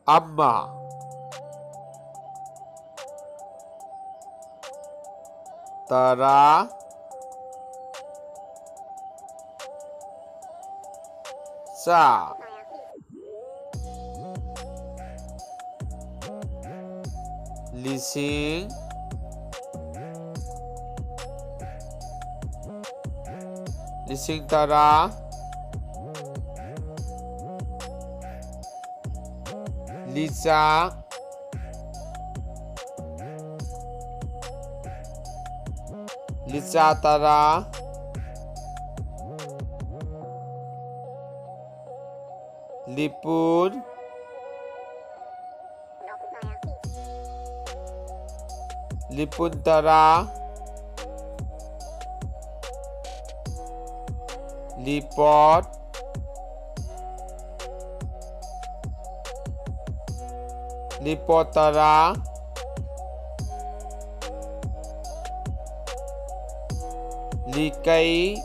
Amma. Tara. Sa. Lising. Lising tara. Lisa. Lisa tara. Lipun. Lipun tara. Lipot. Lipot tara. Likai.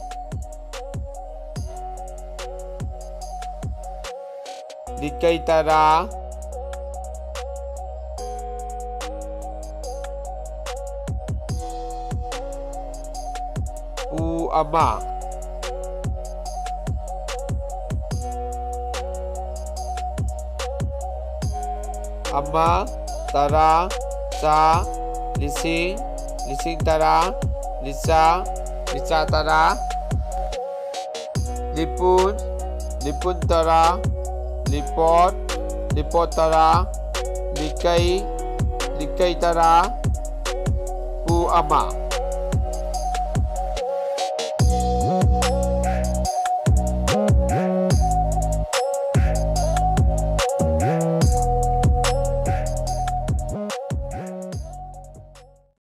Likai tara. Ama. Ama tara. Sa. Lising. Lising tara. Lisa. Lisa tara. Lipun. Lipun tara. Lipot. Lipot tara. Likai. Likai tara. Ama.